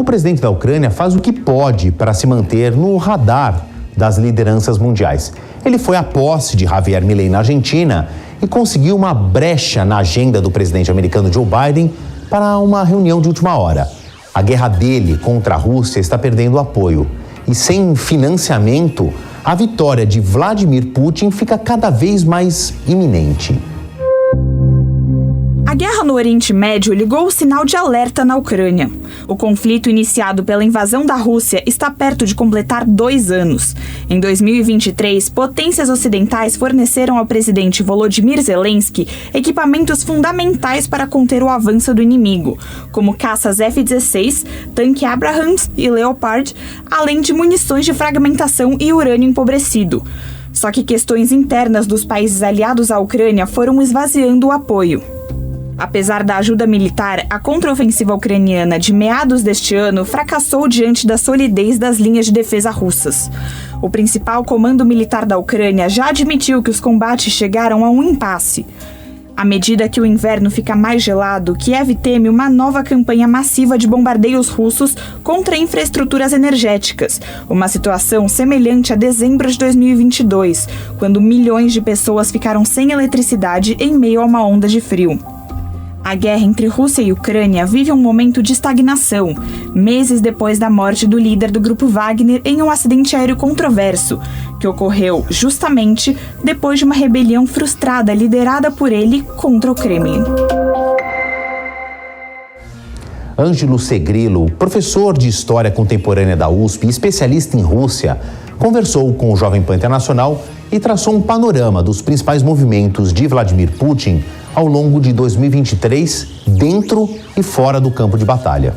O presidente da Ucrânia faz o que pode para se manter no radar das lideranças mundiais. Ele foi à posse de Javier Milei na Argentina e conseguiu uma brecha na agenda do presidente americano Joe Biden para uma reunião de última hora. A guerra dele contra a Rússia está perdendo apoio e sem financiamento, a vitória de Vladimir Putin fica cada vez mais iminente. A guerra no Oriente Médio ligou o sinal de alerta na Ucrânia. O conflito iniciado pela invasão da Rússia está perto de completar 2 anos. Em 2023, potências ocidentais forneceram ao presidente Volodymyr Zelensky equipamentos fundamentais para conter o avanço do inimigo, como caças F-16, tanque Abrams e Leopard, além de munições de fragmentação e urânio empobrecido. Só que questões internas dos países aliados à Ucrânia foram esvaziando o apoio. Apesar da ajuda militar, a contraofensiva ucraniana de meados deste ano fracassou diante da solidez das linhas de defesa russas. O principal comando militar da Ucrânia já admitiu que os combates chegaram a um impasse. À medida que o inverno fica mais gelado, Kiev teme uma nova campanha massiva de bombardeios russos contra infraestruturas energéticas, uma situação semelhante a dezembro de 2022, quando milhões de pessoas ficaram sem eletricidade em meio a uma onda de frio. A guerra entre Rússia e Ucrânia vive um momento de estagnação, meses depois da morte do líder do grupo Wagner em um acidente aéreo controverso, que ocorreu justamente depois de uma rebelião frustrada liderada por ele contra o Kremlin. Ângelo Segrilo, professor de História Contemporânea da USP e especialista em Rússia, conversou com o Jovem Pan Internacional e traçou um panorama dos principais movimentos de Vladimir Putin ao longo de 2023, dentro e fora do campo de batalha.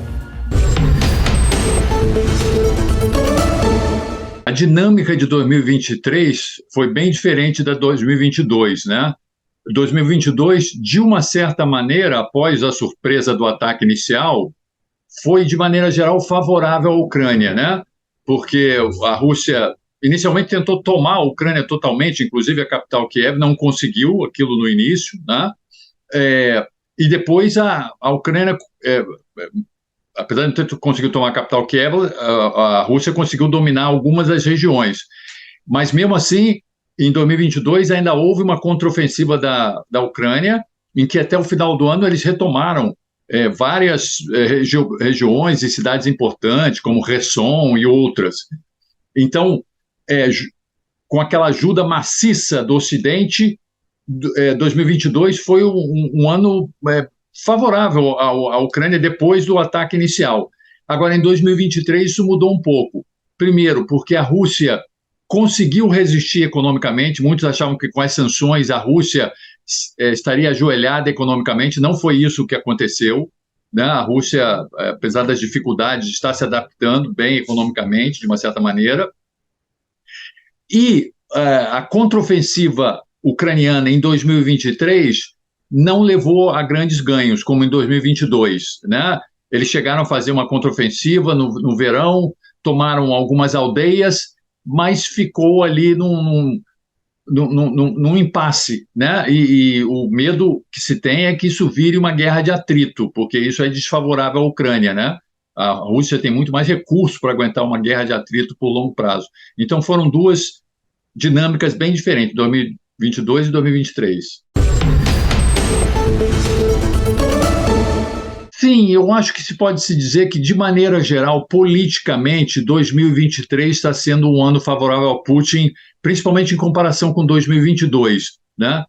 A dinâmica de 2023 foi bem diferente da 2022, né? 2022, de uma certa maneira, após a surpresa do ataque inicial, foi, de maneira geral, favorável à Ucrânia, né? Porque a Rússia inicialmente tentou tomar a Ucrânia totalmente, inclusive a capital Kiev, não conseguiu aquilo no início, né? E depois a Ucrânia, apesar de não ter conseguido tomar a capital Kiev, a Rússia conseguiu dominar algumas das regiões. Mas, mesmo assim, em 2022 ainda houve uma contraofensiva da Ucrânia, em que até o final do ano eles retomaram várias regiões e cidades importantes, como Kherson e outras. Então, com aquela ajuda maciça do Ocidente, 2022 foi um ano favorável à Ucrânia depois do ataque inicial. Agora, em 2023, isso mudou um pouco. Primeiro, porque a Rússia conseguiu resistir economicamente. Muitos achavam que com as sanções a Rússia estaria ajoelhada economicamente. Não foi isso que aconteceu, né? A Rússia, apesar das dificuldades, está se adaptando bem economicamente, de uma certa maneira. E a contraofensiva ucraniana em 2023 não levou a grandes ganhos, como em 2022, né? Eles chegaram a fazer uma contraofensiva no verão, tomaram algumas aldeias, mas ficou ali num impasse, né? E o medo que se tem é que isso vire uma guerra de atrito, porque isso é desfavorável à Ucrânia, né? A Rússia tem muito mais recursos para aguentar uma guerra de atrito por longo prazo. Então foram duas dinâmicas bem diferentes, 2022 e 2023. Sim, eu acho que se pode se dizer que, de maneira geral, politicamente, 2023 está sendo um ano favorável ao Putin, principalmente em comparação com 2022, né?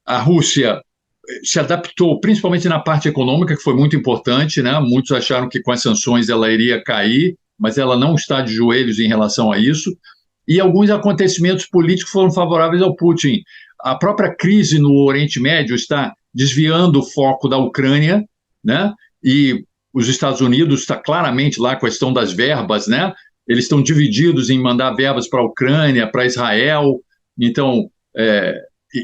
A Rússia se adaptou, principalmente na parte econômica, que foi muito importante, né? Muitos acharam que com as sanções ela iria cair, mas ela não está de joelhos em relação a isso. E alguns acontecimentos políticos foram favoráveis ao Putin. A própria crise no Oriente Médio está desviando o foco da Ucrânia, né? E os Estados Unidos está claramente lá com a questão das verbas, né? Eles estão divididos em mandar verbas para a Ucrânia, para Israel. Então,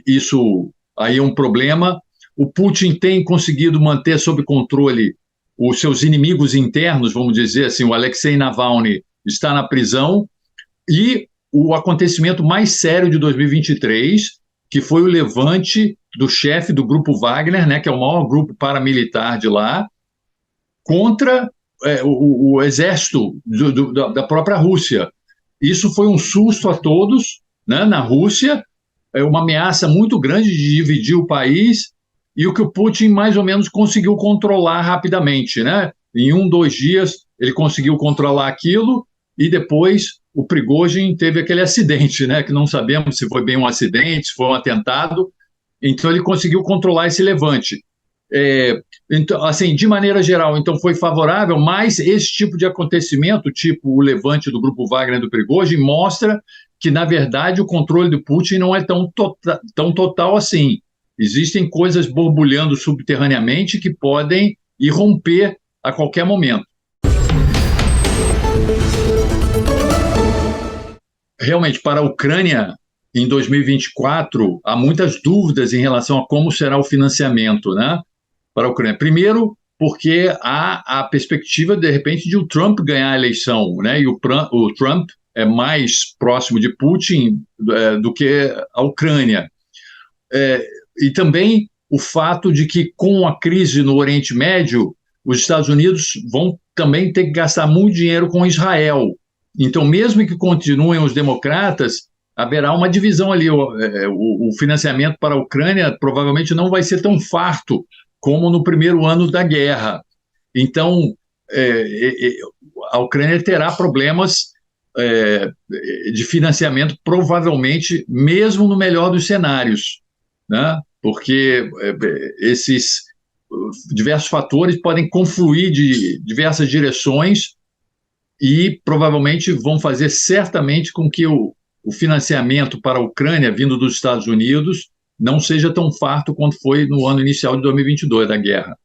isso aí é um problema. O Putin tem conseguido manter sob controle os seus inimigos internos, vamos dizer assim. O Alexei Navalny está na prisão. E o acontecimento mais sério de 2023, que foi o levante do chefe do grupo Wagner, né, que é o maior grupo paramilitar de lá, contra o exército da própria Rússia. Isso foi um susto a todos, né, na Rússia, uma ameaça muito grande de dividir o país, e o que o Putin mais ou menos conseguiu controlar rapidamente, né? Em 2 dias ele conseguiu controlar aquilo, e depois o Prigozhin teve aquele acidente, né? Que não sabemos se foi bem um acidente, se foi um atentado. Então ele conseguiu controlar esse levante. Então, assim, de maneira geral, então foi favorável, mas esse tipo de acontecimento, tipo o levante do grupo Wagner e do Prigozhin, mostra que, na verdade, o controle do Putin não é tão total assim. Existem coisas borbulhando subterraneamente que podem irromper a qualquer momento. Realmente, para a Ucrânia, em 2024, há muitas dúvidas em relação a como será o financiamento, né, para a Ucrânia. Primeiro, porque há a perspectiva, de repente, de o Trump ganhar a eleição, né, e o Trump é mais próximo de Putin do que a Ucrânia. E também o fato de que, com a crise no Oriente Médio, os Estados Unidos vão também ter que gastar muito dinheiro com Israel. Então, mesmo que continuem os democratas, haverá uma divisão ali. O financiamento para a Ucrânia provavelmente não vai ser tão farto como no primeiro ano da guerra. Então, a Ucrânia terá problemas de financiamento, provavelmente, mesmo no melhor dos cenários, né? Porque esses diversos fatores podem confluir de diversas direções e provavelmente vão fazer certamente com que o financiamento para a Ucrânia, vindo dos Estados Unidos, não seja tão farto quanto foi no ano inicial de 2022 da guerra.